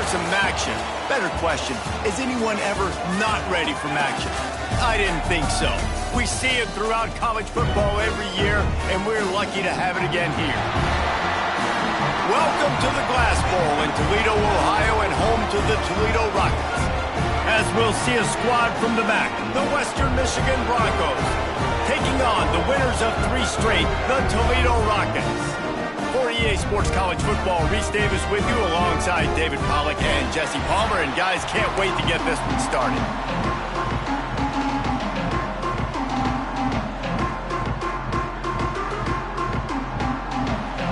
some action. Better question, is anyone ever not ready for action? I didn't think so. We see it throughout college football every year, and we're lucky to have it again here. Welcome to the Glass Bowl in Toledo, Ohio, and home to the Toledo Rockets. As we'll see a squad from the back, the Western Michigan Broncos, taking on the winners of 3 straight, the Toledo Rockets. For EA Sports College Football, Reese Davis with you alongside David Pollack and Jesse Palmer. And guys, can't wait to get this one started.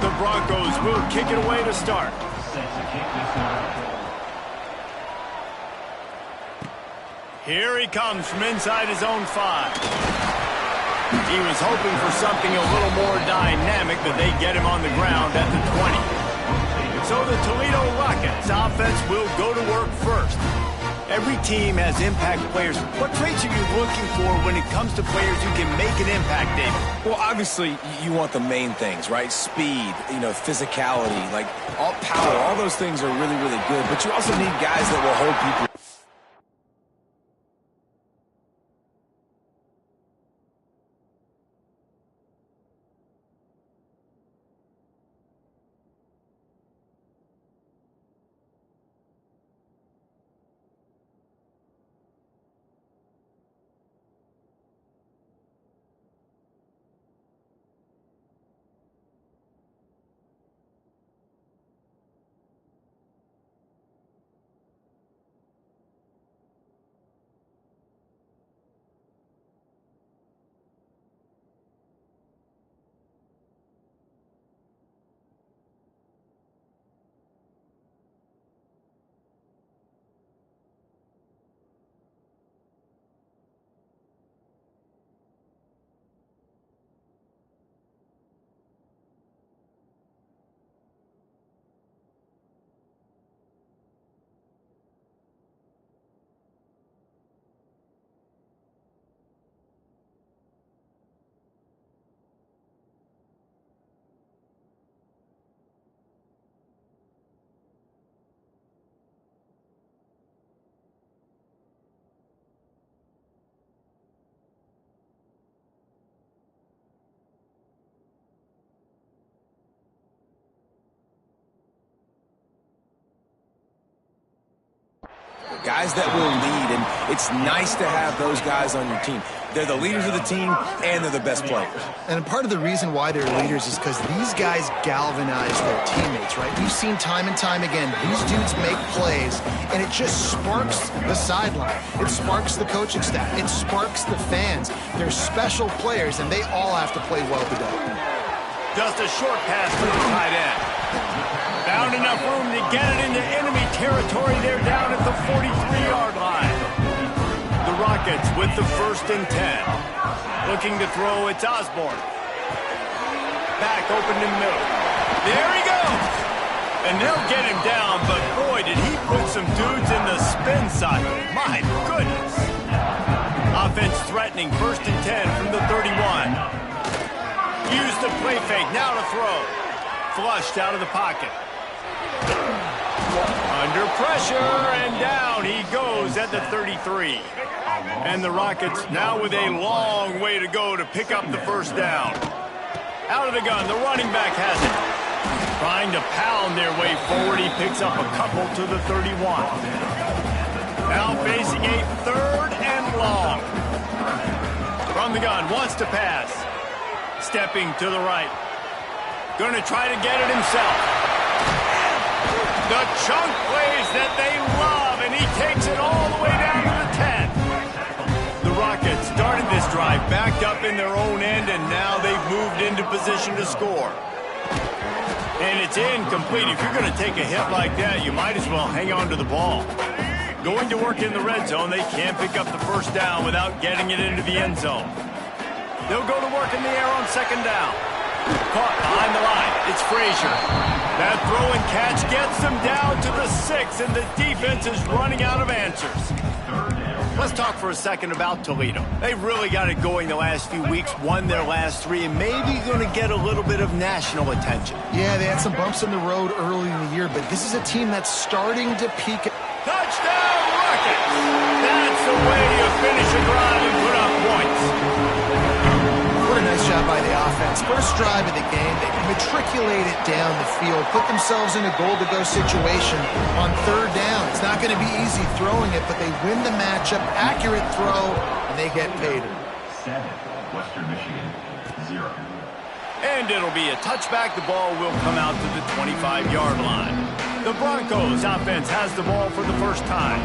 The Broncos will kick it away to start. Here he comes from inside his own 5. He was hoping for something a little more dynamic, but they get him on the ground at the 20. So the Toledo Rockets offense will go to work first. Every team has impact players. What traits are you looking for when it comes to players who can make an impact, David? Well, obviously, you want the main things, right? Speed, physicality, like all power. All those things are really, really good. But you also need guys that will hold people. Guys that will lead, and it's nice to have those guys on your team. They're the leaders of the team, and they're the best players. And part of the reason why they're leaders is because these guys galvanize their teammates, right? We've seen time and time again, these dudes make plays, and it just sparks the sideline. It sparks the coaching staff. It sparks the fans. They're special players, and they all have to play well today. Just a short pass to the tight end. Found enough room to get it into enemy territory. They're down at the 43-yard line. The Rockets with the 1st and 10. Looking to throw, it's Osborne. Back open in the middle. There he goes. And they'll get him down, but boy, did he put some dudes in the spin cycle. My goodness. Offense threatening, 1st and 10 from the 31. Use the play fake, now to throw. Flushed out of the pocket. Under pressure, and down he goes at the 33. And the Rockets now with a long way to go to pick up the 1st down. Out of the gun, the running back has it. Trying to pound their way forward, he picks up a couple to the 31. Now facing a 3rd and long. From the gun, wants to pass. Stepping to the right. Going to try to get it himself. The chunk plays that they love, and he takes it all the way down to the 10. The Rockets started this drive backed up in their own end, and now they've moved into position to score. And it's incomplete. If you're going to take a hit like that, you might as well hang on to the ball. Going to work in the red zone, they can't pick up the 1st down without getting it into the end zone. They'll go to work in the air on 2nd down. Caught behind the line. It's Frazier. That throw and catch gets them down to the 6, and the defense is running out of answers. Let's talk for a second about Toledo. They've really got it going the last few weeks, won their last 3, and maybe going to get a little bit of national attention. Yeah, they had some bumps in the road early in the year, but this is a team that's starting to peak. Touchdown, Rockets! That's the way you finish a drive and put up points. What a nice job by the offense. First drive of the game, they matriculate it down the field, put themselves in a goal-to-go situation on third down. It's not going to be easy throwing it, but they win the matchup, accurate throw, and they get paid. 7, Western Michigan, 0. And it'll be a touchback. The ball will come out to the 25-yard line. The Broncos offense has the ball for the first time.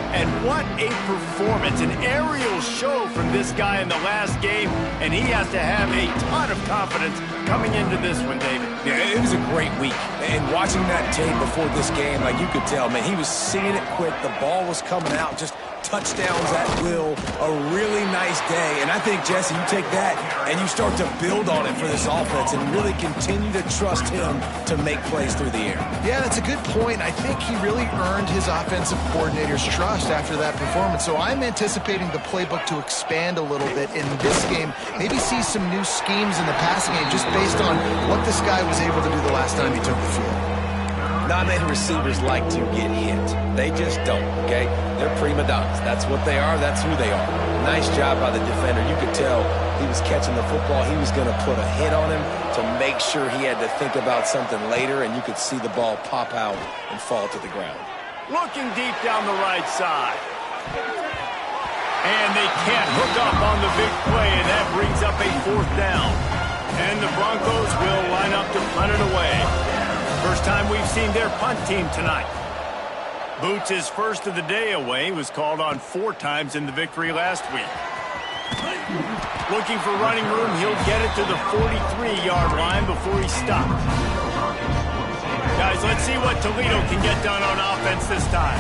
And what a performance, an aerial show from this guy in the last game, and he has to have a ton of confidence coming into this one, David. Yeah, it was a great week. And watching that tape before this game, like you could tell, man, he was seeing it quick. The ball was coming out, just touchdowns at will. A really nice day. And I think, Jesse, you take that and you start to build on it for this offense and really continue to trust him to make plays through the air. Yeah, that's a good point. I think he really earned his offensive coordinator's trust after that performance. So I'm anticipating the playbook to expand a little bit in this game. Maybe see some new schemes in the passing game just based on what this guy was able to do the last time he took the field. Not many receivers like to get hit. They just don't, okay? They're prima donnas. That's what they are. That's who they are. Nice job by the defender. You could tell he was catching the football. He was going to put a hit on him to make sure he had to think about something later, and you could see the ball pop out and fall to the ground. Looking deep down the right side. And they can't hook up on the big play, and that brings up a 4th down. And the Broncos will line up to punt it away. First time we've seen their punt team tonight. Boots, his first of the day away, was called on 4 times in the victory last week. Looking for running room, he'll get it to the 43-yard line before he stops. Guys, let's see what Toledo can get done on offense this time.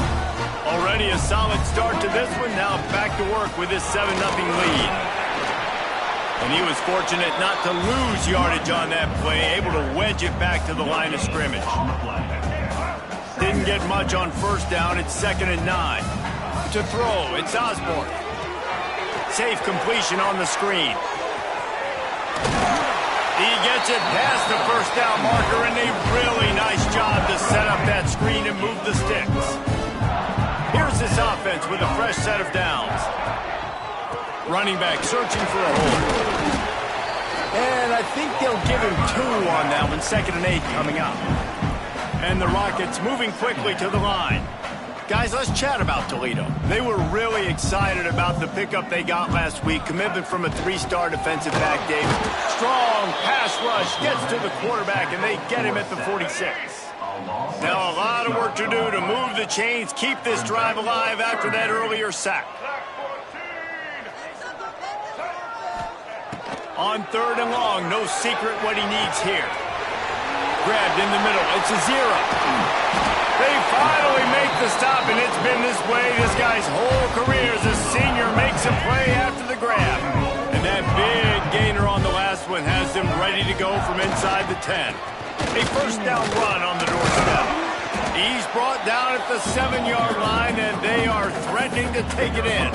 Already a solid start to this one. Now back to work with his 7-0 lead. And he was fortunate not to lose yardage on that play, able to wedge it back to the line of scrimmage. Didn't get much on first down. It's 2nd and 9. To throw, it's Osborne. Safe completion on the screen. He gets it past the first down marker, and a really nice job to set up that screen and move the sticks. Here's this offense with a fresh set of downs. Running back searching for a hole. And I think they'll give him 2 on that one. 2nd and 8 coming up. And the Rockets moving quickly to the line. Guys, let's chat about Toledo. They were really excited about the pickup they got last week. Commitment from a 3-star defensive back, David. Strong pass rush, gets to the quarterback, and they get him at the 46. Now a lot of work to do to move the chains, keep this drive alive after that earlier sack. On 3rd and long, no secret what he needs here. Grabbed in the middle, it's a 0. They finally make the stop, and it's been this way this guy's whole career as a senior makes a play after the grab. And that big gainer on the last one has them ready to go from inside the 10. A first down run on the doorstep. He's brought down at the 7-yard line, and they are threatening to take it in.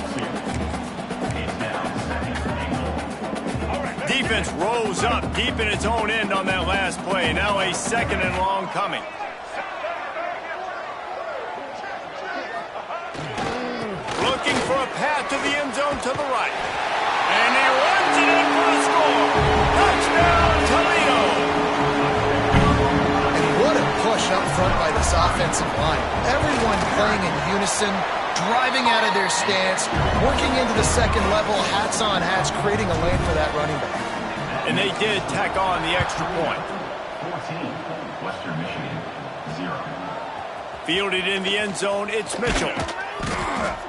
Defense rose up deep in its own end on that last play. Now a 2nd and long coming. Looking for a path to the end zone to the right. And he runs it in for a score. Touchdown, Toledo! And what a push up front by this offensive line. Everyone playing in unison, driving out of their stance, working into the second level, hats on hats, creating a lane for that running back. And they did tack on the extra point. 14, Western Michigan, 0. Fielded in the end zone, it's Mitchell.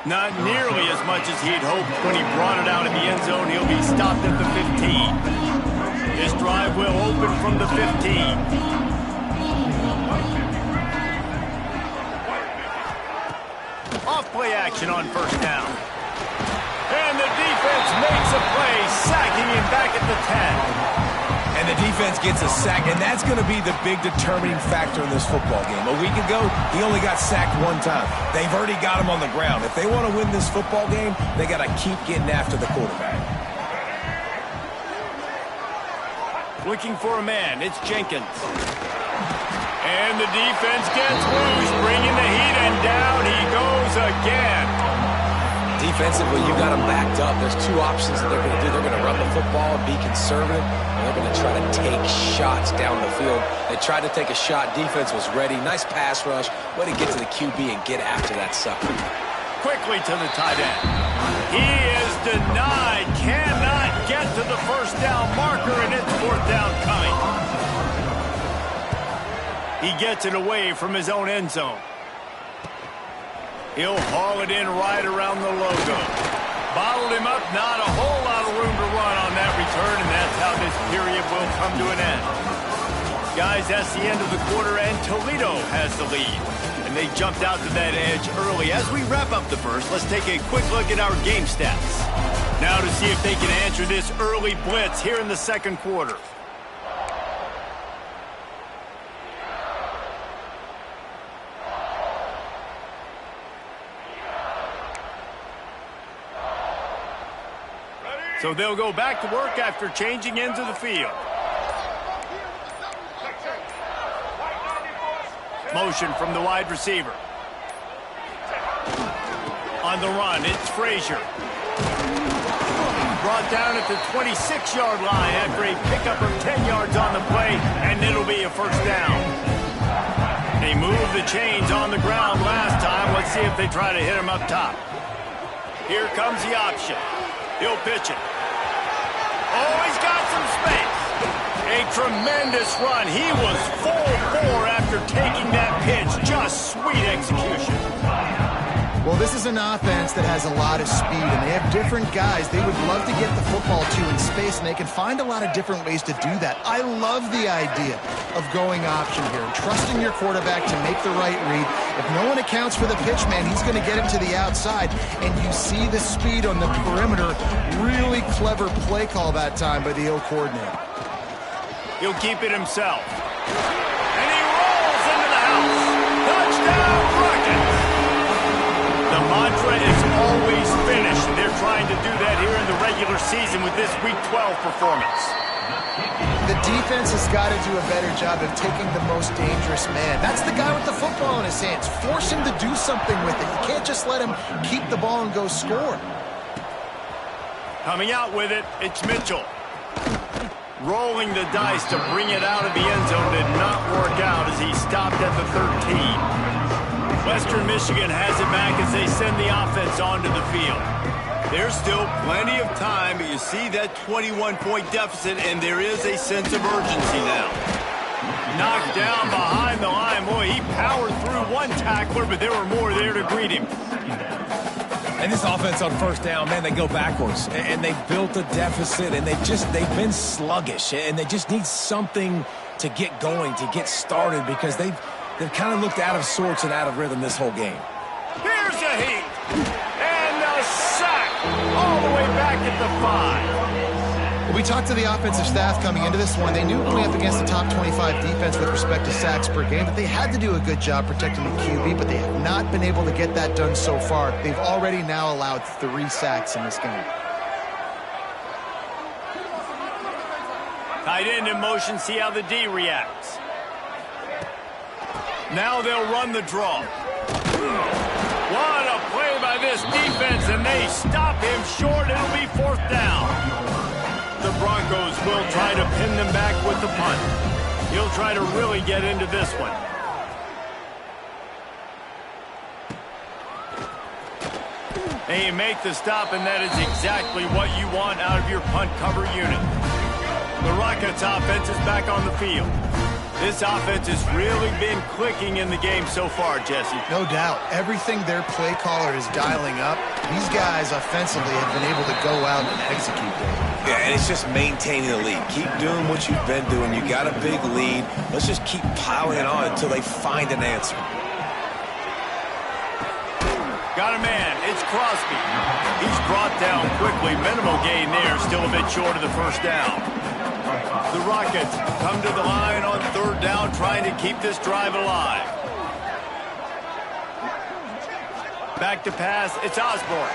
Not nearly as much as he'd hoped when he brought it out in the end zone. He'll be stopped at the 15. This drive will open from the 15. Off play action on first down. And the defense makes a play, sacking him back at the 10. And And the defense gets a sack, and that's going to be the big determining factor in this football game. A week ago, he only got sacked one time. They've already got him on the ground. If they want to win this football game, they got to keep getting after the quarterback. Looking for a man, it's Jenkins. And the defense gets loose, bringing the heat, and down he goes again. Defensively, you got them backed up. There's two options that they're going to do. They're going to run the football and be conservative, and they're going to try to take shots down the field. They tried to take a shot. Defense was ready. Nice pass rush. Way to get to the QB and get after that sucker. Quickly to the tight end. He is denied. Cannot get to the first down marker, and it's fourth down coming. He gets it away from his own end zone. He'll haul it in right around the logo. Bottled him up, not a whole lot of room to run on that return, and that's how this period will come to an end. Guys, that's the end of the quarter, and Toledo has the lead. And they jumped out to that edge early. As we wrap up the first, let's take a quick look at our game stats. Now to see if they can answer this early blitz here in the second quarter. So they'll go back to work after changing into the field. Motion from the wide receiver. On the run, it's Frazier. Brought down at the 26-yard line after a pickup of 10 yards on the play, and it'll be a first down. They moved the chains on the ground last time. Let's see if they try to hit him up top. Here comes the option. He'll pitch it. Oh, he's got some space. A tremendous run. He was full bore after taking that pitch. Just sweet execution. Well, this is an offense that has a lot of speed, and they have different guys they would love to get the football to in space, and they can find a lot of different ways to do that. I love the idea of going option here and trusting your quarterback to make the right read. If no one accounts for the pitch, man, he's going to get it to the outside, and you see the speed on the perimeter. Really clever play call that time by the O coordinator. He'll keep it himself. And he rolls into the house. Touchdown, Rockets! The mantra is always finish. They're trying to do that here in the regular season with this Week 12 performance. The defense has got to do a better job of taking the most dangerous man. That's the guy with the football in his hands. Force him to do something with it. You can't just let him keep the ball and go score. Coming out with it, it's Mitchell. Rolling the dice to bring it out of the end zone did not work out as he stopped at the 13. Western Michigan has it back as they send the offense onto the field. There's still plenty of time, but you see that 21-point deficit, and there is a sense of urgency now. Knocked down behind the line. Boy, he powered through one tackler, but there were more there to greet him. And this offense on first down, man, they go backwards. And they built a deficit, and they've been sluggish. And they just need something to get going, to get started, because they've kind of looked out of sorts and out of rhythm this whole game. Here's a heat. And a sack all the way back at the 5. Well, we talked to the offensive staff coming into this one. They knew going up against the top 25 defense with respect to sacks per game, but they had to do a good job protecting the QB, but they have not been able to get that done so far. They've already now allowed 3 sacks in this game. Tight end in motion, see how the D reacts. Now they'll run the draw. What a play by this defense, and they stop him short. It'll be fourth down. The Broncos will try to pin them back with the punt. He'll try to really get into this one. They make the stop, and that is exactly what you want out of your punt cover unit. The Rockets offense is back on the field. This offense has really been clicking in the game so far, Jesse. No doubt. Everything their play caller is dialing up, these guys offensively have been able to go out and execute them. Yeah, and it's just maintaining the lead. Keep doing what you've been doing. You got a big lead. Let's just keep piling it on until they find an answer. Got a man. It's Crosby. He's brought down quickly. Minimal gain there. Still a bit short of the first down. The Rockets come to the line on third down, trying to keep this drive alive. Back to pass, it's Osborne.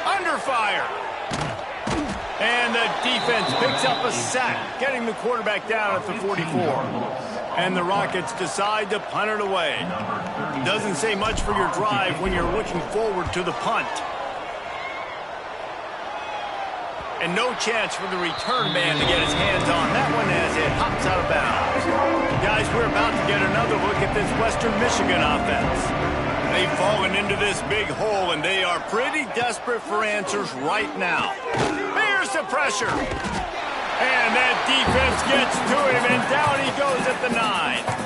Under fire. And the defense picks up a sack, getting the quarterback down at the 44. And the Rockets decide to punt it away. Doesn't say much for your drive when you're looking forward to the punt. And no chance for the return man to get his hands on that one as it hops out of bounds. Guys, we're about to get another look at this Western Michigan offense. They've fallen into this big hole, and they are pretty desperate for answers right now. Here's the pressure. And that defense gets to him, and down he goes at the 9.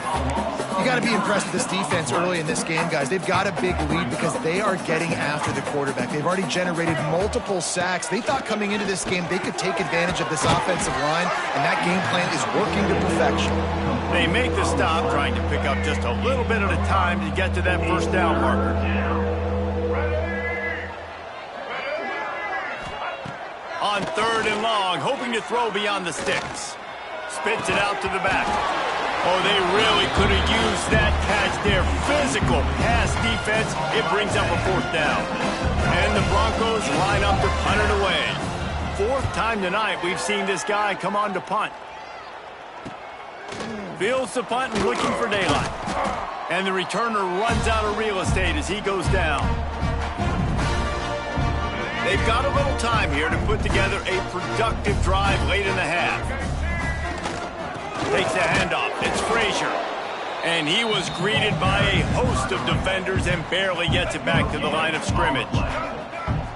You got to be impressed with this defense early in this game, guys. They've got a big lead because they are getting after the quarterback. They've already generated multiple sacks. They thought coming into this game they could take advantage of this offensive line, and that game plan is working to perfection. They make the stop, trying to pick up just a little bit at a time to get to that first down marker. On third and long, hoping to throw beyond the sticks. Spits it out to the back. Oh, they really could have used that catch there. Physical pass defense. It brings up a fourth down. And the Broncos line up to punt it away. Fourth time tonight we've seen this guy come on to punt. Fields the punt and looking for daylight. And the returner runs out of real estate as he goes down. They've got a little time here to put together a productive drive late in the half. Takes the handoff. It's Frazier. And he was greeted by a host of defenders and barely gets it back to the line of scrimmage.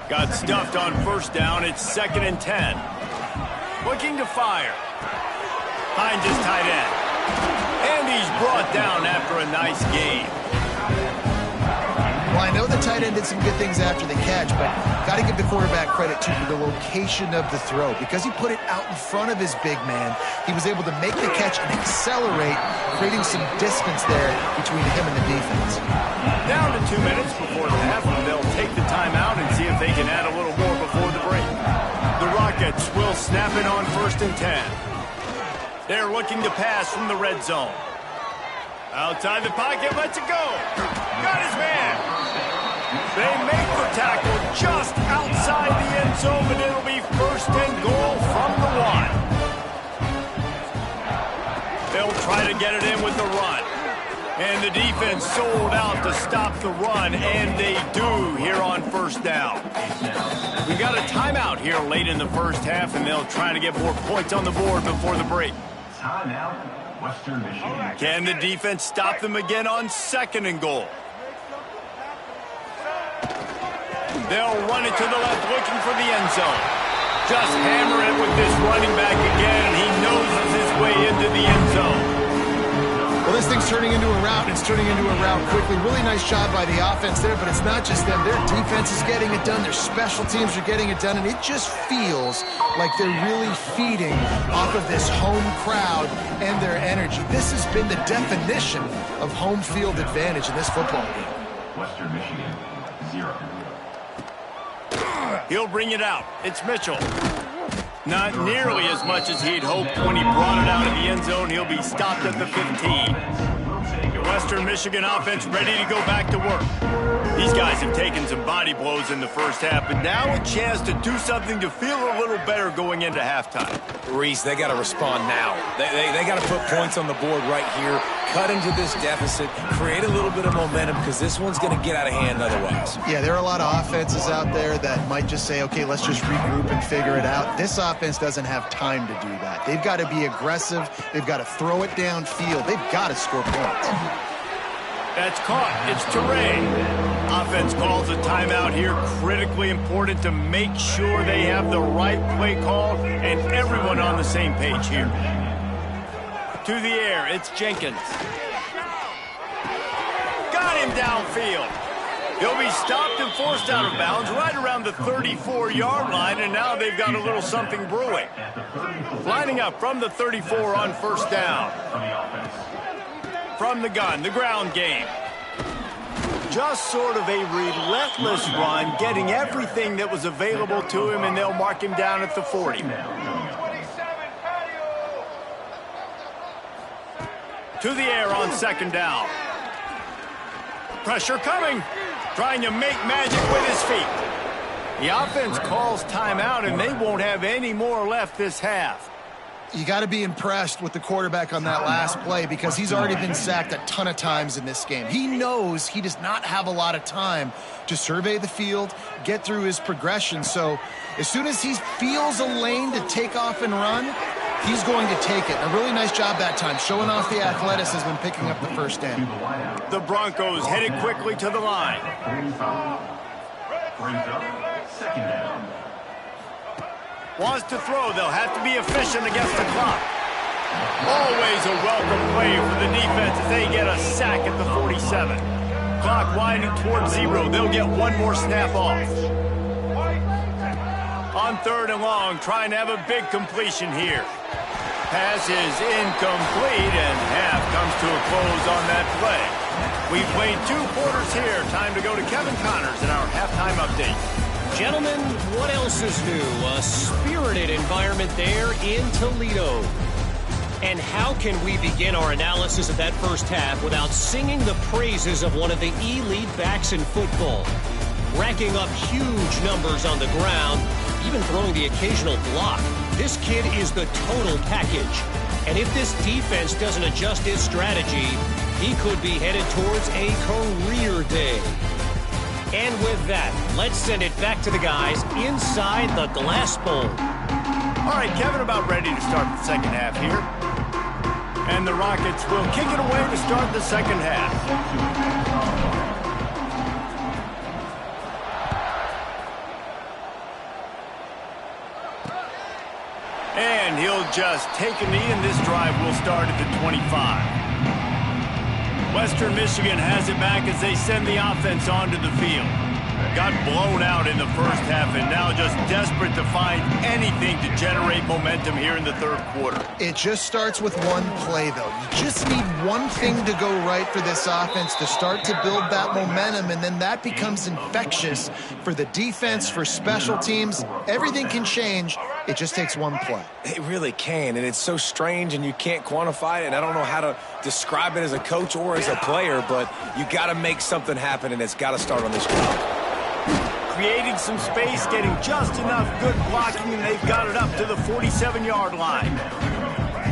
Got stuffed on first down. It's 2nd and 10. Looking to fire. Finds his tight end. And he's brought down after a nice gain. Well, I know the tight end did some good things after the catch, but got to give the quarterback credit, too, for the location of the throw. Because he put it out in front of his big man, he was able to make the catch and accelerate, creating some distance there between him and the defense. Down to 2 minutes before the half, and they'll take the timeout and see if they can add a little more before the break. The Rockets will snap it on 1st and 10. They're looking to pass from the red zone. Outside the pocket, lets it go. Got his man. They make the tackle just outside the end zone, but it'll be 1st and goal from the 1. They'll try to get it in with the run. And the defense sold out to stop the run, and they do here on 1st down. We got a timeout here late in the first half, and they'll try to get more points on the board before the break. Timeout, Western Michigan. Can the defense stop them again on 2nd and goal? They'll run it to the left, looking for the end zone. Just hammer it with this running back again, and he noses his way into the end zone. Well, this thing's turning into a rout, and it's turning into a rout quickly. Really nice job by the offense there, but it's not just them. Their defense is getting it done. Their special teams are getting it done, and it just feels like they're really feeding off of this home crowd and their energy. This has been the definition of home field advantage in this football game. Western Michigan, 0. He'll bring it out. It's Mitchell. Not nearly as much as he'd hoped when he brought it out of the end zone. He'll be stopped at the 15. The Western Michigan offense ready to go back to work. These guys have taken some body blows in the first half, but now a chance to do something to feel a little better going into halftime. Reese, they got to respond now. They got to put points on the board right here, cut into this deficit, create a little bit of momentum, because this one's going to get out of hand otherwise. Yeah, there are a lot of offenses out there that might just say, okay, let's just regroup and figure it out. This offense doesn't have time to do that. They've got to be aggressive. They've got to throw it downfield. They've got to score points. That's caught. It's Teray. Offense calls a timeout here. Critically important to make sure they have the right play call and everyone on the same page here. To the air, it's Jenkins. Got him downfield. He'll be stopped and forced out of bounds right around the 34-yard line, and now they've got a little something brewing. Lining up from the 34 on 1st down. From the gun, the ground game. Just sort of a relentless run, getting everything that was available to him, and they'll mark him down at the 40. To the air on second down. Pressure coming. Trying to make magic with his feet. The offense calls timeout, and they won't have any more left this half. You got to be impressed with the quarterback on that last play because he's already been sacked a ton of times in this game. He knows he does not have a lot of time to survey the field, get through his progression. So as soon as he feels a lane to take off and run, he's going to take it. A really nice job that time, showing off the athleticism and picking up the first down. The Broncos headed quickly to the line. Brings up second down. Wants to throw. They'll have to be efficient against the clock. Always a welcome play for the defense as they get a sack at the 47. Clock winding towards 0. They'll get one more snap off. On third and long, trying to have a big completion here. Pass is incomplete, and half comes to a close on that play. We've played 2 quarters here. Time to go to Kevin Connors in our halftime update. Gentlemen, what else is new? A spirited environment there in Toledo. And how can we begin our analysis of that first half without singing the praises of one of the elite backs in football? Racking up huge numbers on the ground, even throwing the occasional block. This kid is the total package. And if this defense doesn't adjust its strategy, he could be headed towards a career day. And with that, let's send it back to the guys inside the glass bowl. All right, Kevin, about ready to start the second half here. And the Rockets will kick it away to start the second half. And he'll just take a knee, and this drive will start at the 25. Western Michigan has it back as they send the offense onto the field. Got blown out in the first half and now just desperate to find anything to generate momentum here in the third quarter. It just starts with one play, though. You just need one thing to go right for this offense to start to build that momentum, and then that becomes infectious for the defense, for special teams. Everything can change. It just takes one play. It really can, and it's so strange, and you can't quantify it, and I don't know how to describe it as a coach or as a player, but you got to make something happen, and it's got to start on this drive. Creating some space, getting just enough good blocking, and they've got it up to the 47-yard line.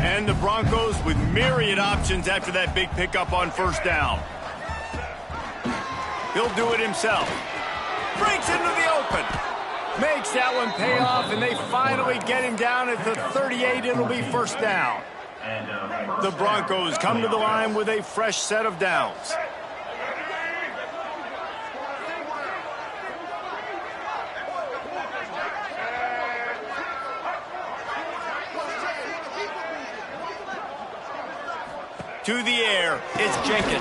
And the Broncos with myriad options after that big pickup on first down. He'll do it himself. Breaks into the open. Makes that one pay off, and they finally get him down at the 38. It'll be first down. The Broncos come to the line with a fresh set of downs. To the air, it's Jenkins.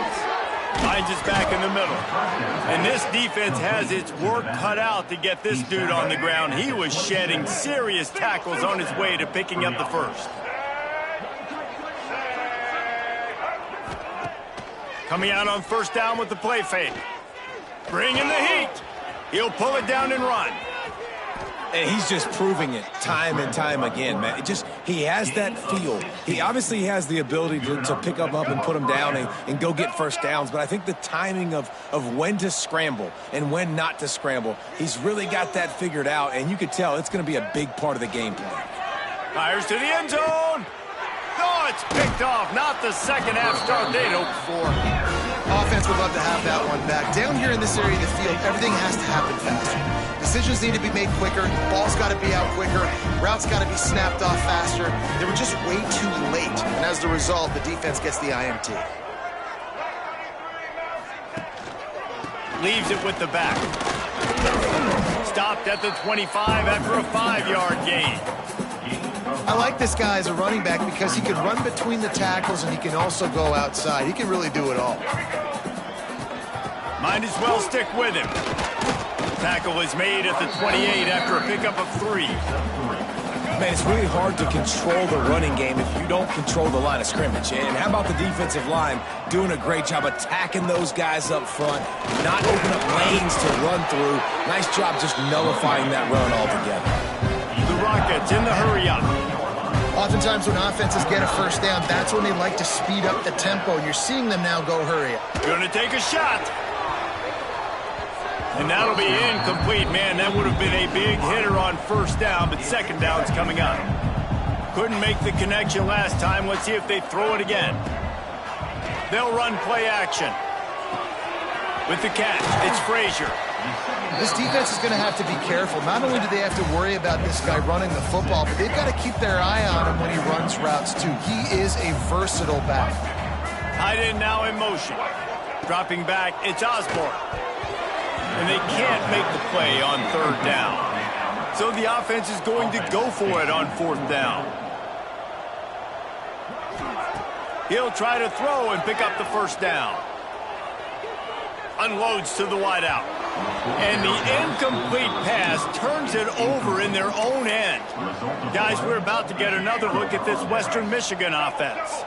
Finds his back in the middle. And this defense has its work cut out to get this dude on the ground. He was shedding serious tackles on his way to picking up the first. Coming out on first down with the play fake. Bringing the heat. He'll pull it down and run. And he's just proving it time and time again, man. He has that feel. He obviously has the ability to pick him up and put him down and go get first downs. But I think the timing of when to scramble and when not to scramble, he's really got that figured out. And you could tell it's going to be a big part of the game plan. Fires to the end zone. Oh, it's picked off. Not the second half start they'd hoped for. Offense would love to have that one back. Down here in this area of the field, everything has to happen faster. Decisions need to be made quicker. Ball's got to be out quicker. Routes got to be snapped off faster. They were just way too late. And as the result, the defense gets the INT. Leaves it with the back. Stopped at the 25 after a 5-yard gain. I like this guy as a running back because he can run between the tackles and he can also go outside. He can really do it all. Might as well stick with him. Tackle is made at the 28 after a pickup of 3. Man, it's really hard to control the running game if you don't control the line of scrimmage. And how about the defensive line doing a great job attacking those guys up front, not open up lanes to run through. Nice job just nullifying that run altogether. The Rockets in the hurry-up. Oftentimes when offenses get a first down, that's when they like to speed up the tempo, and you're seeing them now go hurry up. Going to take a shot. And that'll be incomplete. Man, that would have been a big hitter on first down, but second down's coming up. Couldn't make the connection last time. Let's see if they throw it again. They'll run play action. With the catch, it's Frazier. This defense is going to have to be careful. Not only do they have to worry about this guy running the football, but they've got to keep their eye on him when he runs routes, too. He is a versatile back. Tight end now in motion. Dropping back, it's Osborne. And they can't make the play on third down. So the offense is going to go for it on fourth down. He'll try to throw and pick up the first down. Unloads to the wideout. And the incomplete pass turns it over in their own end. Guys, we're about to get another look at this Western Michigan offense.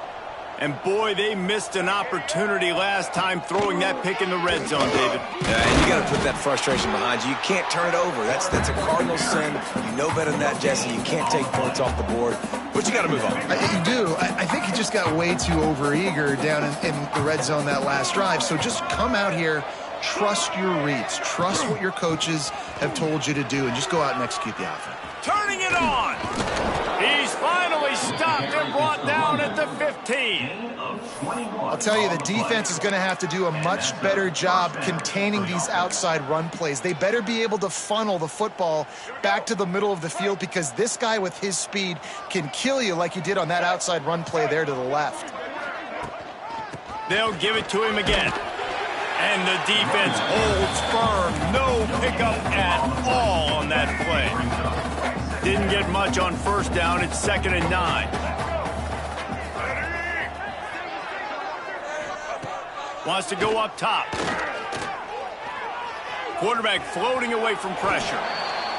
And boy, they missed an opportunity last time throwing that pick in the red zone, David. Yeah, and you got to put that frustration behind you. You can't turn it over. That's a cardinal sin. You know better than that, Jesse. You can't take points off the board. But you got to move on. You do. I think he just got way too overeager down in the red zone that last drive. So just come out here, trust your reads, trust what your coaches have told you to do, and just go out and execute the offense. Turning it on. He's finally stopped and brought down at the 15. I'll tell you, the defense is going to have to do a much better job containing these outside run plays. They better be able to funnel the football back to the middle of the field, because this guy with his speed can kill you like he did on that outside run play there to the left. They'll give it to him again. And the defense holds firm. No pickup at all on that play. Didn't get much on first down. It's 2nd and 9. Wants to go up top. Quarterback floating away from pressure.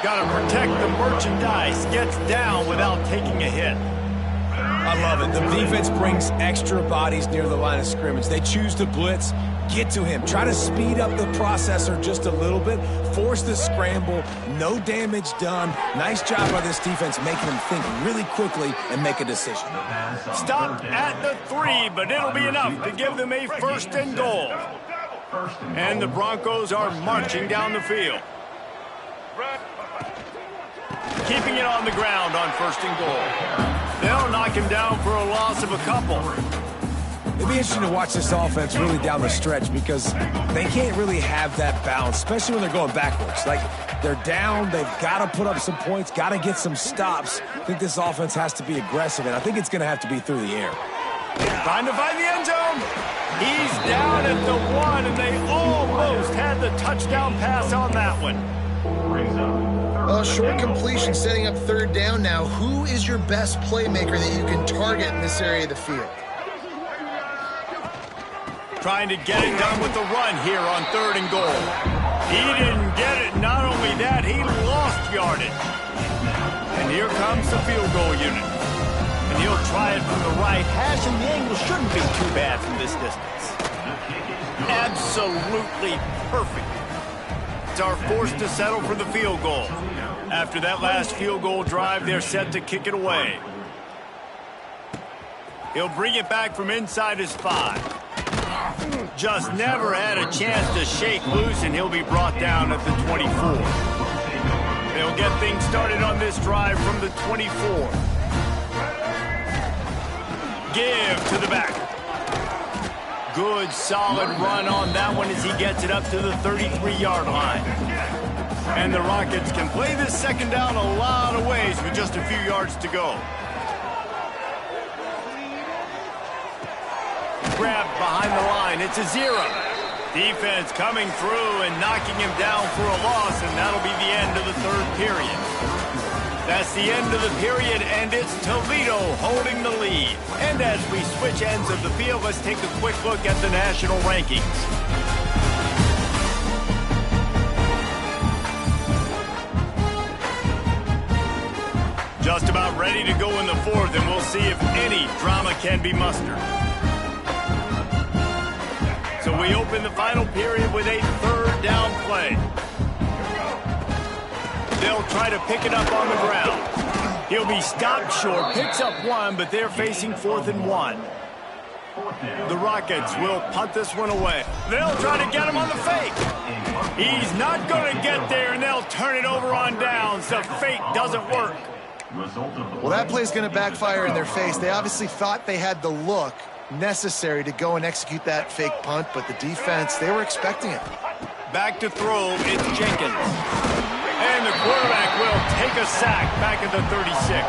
Got to protect the merchandise. Gets down without taking a hit. I love it. The defense brings extra bodies near the line of scrimmage. They choose to blitz. Get to him. Try to speed up the processor just a little bit. Force the scramble. No damage done. Nice job by this defense making him think really quickly and make a decision. Stopped at the 3, but it'll be enough to give them a 1st and goal. And the Broncos are marching down the field. Keeping it on the ground on 1st and goal. They'll knock him down for a loss of a couple. It'll be interesting to watch this offense really down the stretch, because they can't really have that balance, especially when they're going backwards. Like, they're down, they've got to put up some points, got to get some stops. I think this offense has to be aggressive, and I think it's going to have to be through the air. Trying to find the end zone. He's down at the 1, and they almost had the touchdown pass on that one. Short completion, setting up 3rd down now. Who is your best playmaker that you can target in this area of the field? Trying to get it done with the run here on 3rd and goal. He didn't get it. Not only that, he lost yardage. And here comes the field goal unit. And he'll try it from the right hash, and the angle shouldn't be too bad from this distance. Absolutely perfect. It's our forced to settle for the field goal. After that last field goal drive, they're set to kick it away. He'll bring it back from inside his 5. Just never had a chance to shake loose, and he'll be brought down at the 24. They'll get things started on this drive from the 24. Give to the back. Good, solid run on that one as he gets it up to the 33-yard line. And the Rockets can play this 2nd down a lot of ways with just a few yards to go. Grabbed behind the line. It's a 0. Defense coming through and knocking him down for a loss, and that'll be the end of the 3rd period. That's the end of the period, and it's Toledo holding the lead. And as we switch ends of the field, let's take a quick look at the national rankings. Just about ready to go in the 4th, and we'll see if any drama can be mustered. So we open the final period with a 3rd down play. They'll try to pick it up on the ground. He'll be stopped short, picks up 1, but they're facing 4th and 1. The Rockets will punt this one away. They'll try to get him on the fake. He's not going to get there, and they'll turn it over on downs. The fake doesn't work. Well, that play's going to backfire in their face. They obviously thought they had the look necessary to go and execute that fake punt, but the defense, they were expecting it. Back to throw, it's Jenkins. And the quarterback will take a sack back at the 36.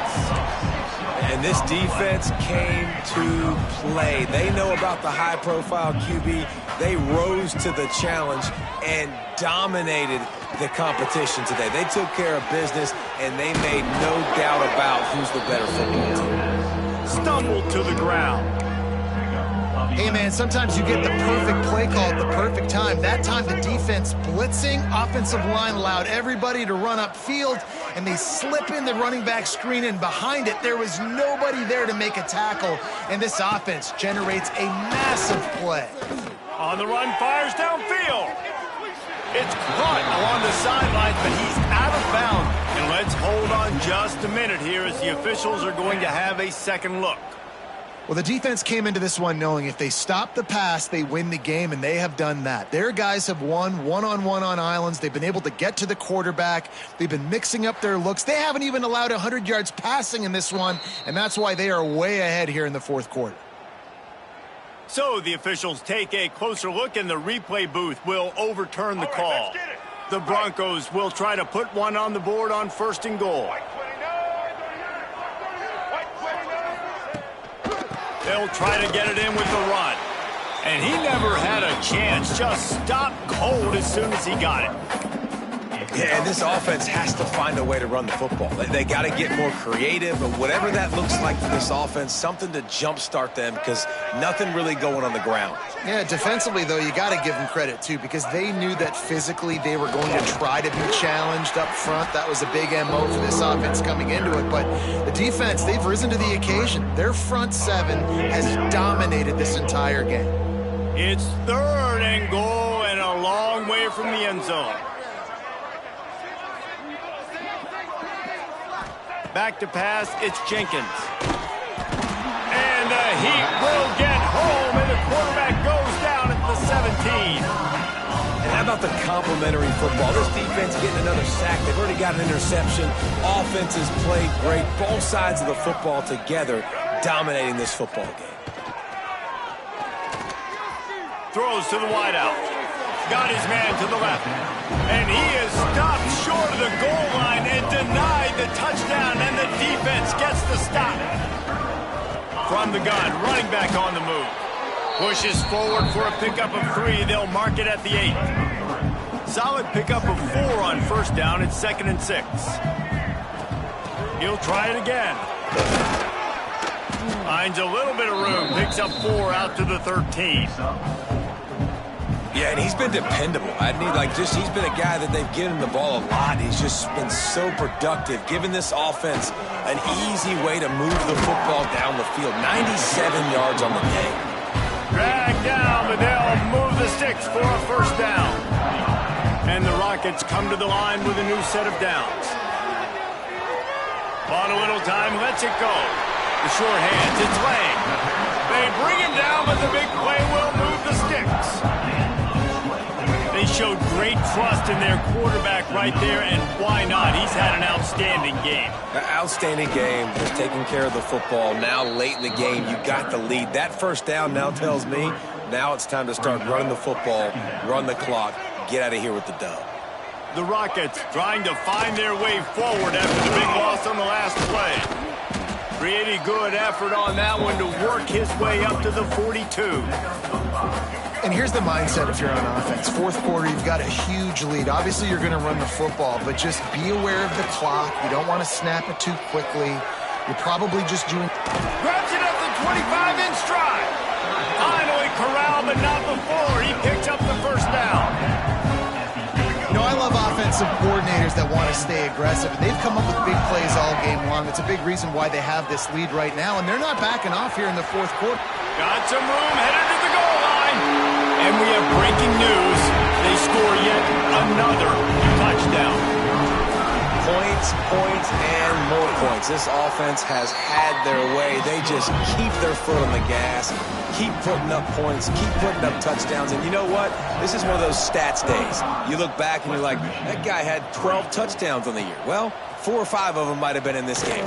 And this defense came to play. They know about the high-profile QB. They rose to the challenge and dominated the competition today. They took care of business, and they made no doubt about who's the better football team. Stumbled to the ground. Hey, man, sometimes you get the perfect play call at the perfect time. That time the defense blitzing, offensive line allowed everybody to run upfield, and they slip in the running back screen, and behind it there was nobody there to make a tackle, and this offense generates a massive play. On the run, fires downfield. It's caught along the sidelines, but he's out of bounds. And let's hold on just a minute here as the officials are going to have a second look. Well, the defense came into this one knowing if they stop the pass, they win the game, and they have done that. Their guys have won one-on-one on islands. They've been able to get to the quarterback. They've been mixing up their looks. They haven't even allowed 100 yards passing in this one, and that's why they are way ahead here in the fourth quarter. So the officials take a closer look, and the replay booth will overturn the call. The Broncos will try to put one on the board on 1st and goal. They'll try to get it in with the run. And he never had a chance. Just stopped cold as soon as he got it. Yeah, and this offense has to find a way to run the football. They got to get more creative, but whatever that looks like for this offense, something to jumpstart them because nothing really going on the ground. Yeah, defensively, though, you got to give them credit, too, because they knew that physically they were going to try to be challenged up front. That was a big MO for this offense coming into it. But the defense, they've risen to the occasion. Their front seven has dominated this entire game. It's 3rd and goal and a long way from the end zone. Back to pass, it's Jenkins. And the Heat will get home, and the quarterback goes down at the 17. And how about the complimentary football? This defense getting another sack. They've already got an interception. Offense has played great. Both sides of the football together dominating this football game. Throws to the wideout. Got his man to the left. And he is stopped short of the goal line and denied the touchdown, and the defense gets the stop. From the gun, running back on the move. Pushes forward for a pickup of 3. They'll mark it at the 8. Solid pickup of 4 on 1st down. It's 2nd and 6. He'll try it again. Finds a little bit of room. Picks up 4 out to the 13. Yeah, and he's been dependable. He's been a guy that they've given the ball a lot. He's just been so productive, giving this offense an easy way to move the football down the field. 97 yards on the day. Dragged down, but they'll move the sticks for a 1st down. And the Rockets come to the line with a new set of downs. On a little time, lets it go. The short hands, it's Lang. They bring him down, but the big play will move the sticks. They showed great trust in their quarterback right there, and why not? He's had an outstanding game. Outstanding game, just taking care of the football. Now late in the game, you got the lead. That 1st down now tells me now it's time to start running the football, run the clock, get out of here with the dub. The Rockets trying to find their way forward after the big loss on the last play. Pretty good effort on that one to work his way up to the 42. And here's the mindset if you're on offense. 4th quarter, you've got a huge lead. Obviously, you're going to run the football, but just be aware of the clock. You don't want to snap it too quickly. You're probably just doing... Grabs it up the 25 in stride. Finally corralled, but not before. He picks up the 1st down. You know, I love offensive coordinators that want to stay aggressive, and they've come up with big plays all game long. It's a big reason why they have this lead right now, and they're not backing off here in the 4th quarter. Got some room, headed to the goal line. And we have breaking news. They score yet another touchdown. Points, points, and more points. This offense has had their way. They just keep their foot on the gas, keep putting up points, keep putting up touchdowns. And you know what? This is one of those stats days. You look back and you're like, that guy had 12 touchdowns on the year. Well, 4 or 5 of them might have been in this game.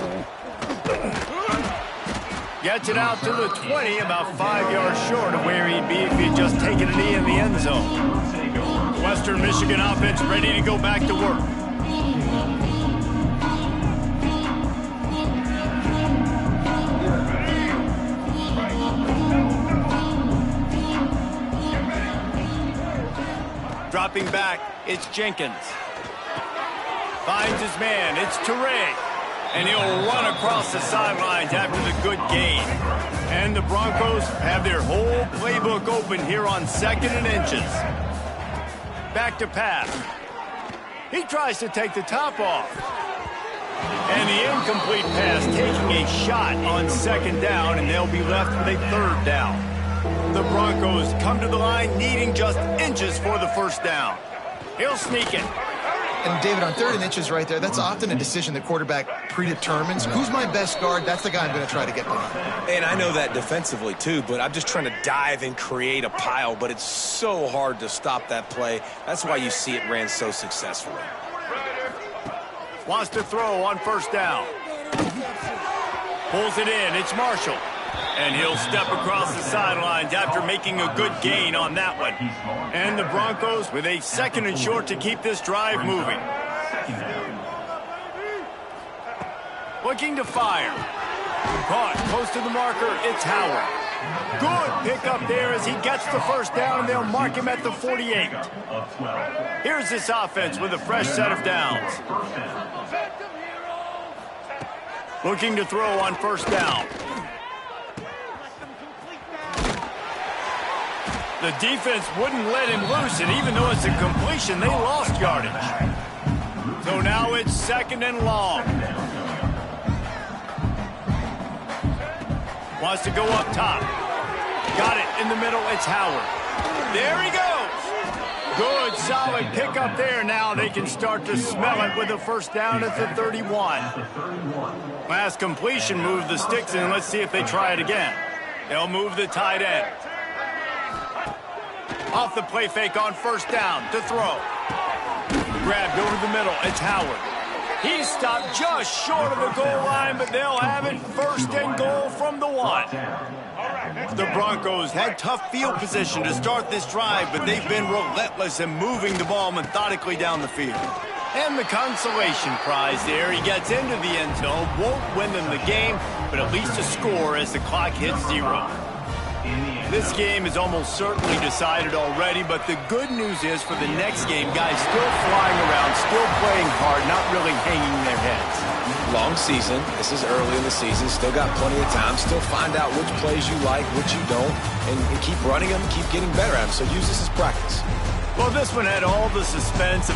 Gets it out to the 20, about 5 yards short of where he'd be if he'd just taken a knee in the end zone. Western Michigan offense ready to go back to work. Dropping back, it's Jenkins. Finds his man, it's Teray. And he'll run across the sidelines after the good gain. And the Broncos have their whole playbook open here on 2nd and inches. Back to pass. He tries to take the top off. And the incomplete pass taking a shot on 2nd down, and they'll be left with a 3rd down. The Broncos come to the line needing just inches for the 1st down. He'll sneak it. And David, on 3rd and inches right there, that's often a decision the quarterback predetermines. Who's my best guard? That's the guy I'm going to try to get behind. And I know that defensively too, but I'm just trying to dive and create a pile, but it's so hard to stop that play. That's why you see it ran so successfully. Wants to throw on 1st down. Pulls it in. It's Marshall. And he'll step across the sidelines after making a good gain on that one. And the Broncos with a 2nd and short to keep this drive moving. Looking to fire. Caught close to the marker. It's Howard. Good pickup there as he gets the 1st down, and they'll mark him at the 48. Here's this offense with a fresh set of downs. Looking to throw on 1st down. The defense wouldn't let him loose, and even though it's a completion, they lost yardage. So now it's 2nd and long. Wants to go up top. Got it in the middle. It's Howard. There he goes. Good, solid pickup there. Now they can start to smell it with a 1st down at the 31. Last completion moved the sticks in. Let's see if they try it again. They'll move the tight end. Off the play fake on 1st down to throw. Grabbed over the middle. It's Howard. He's stopped just short of the goal line, but they'll have it 1st and goal from the 1. The Broncos had tough field position to start this drive, but they've been relentless in moving the ball methodically down the field. And the consolation prize there. He gets into the end zone, won't win them the game, but at least a score as the clock hits 0. This game is almost certainly decided already, but the good news is for the next game, guys still flying around, still playing hard, not really hanging their heads. Long season. This is early in the season. Still got plenty of time. Still find out which plays you like, which you don't, and keep running them, keep getting better at them. So use this as practice. Well, this one had all the suspense of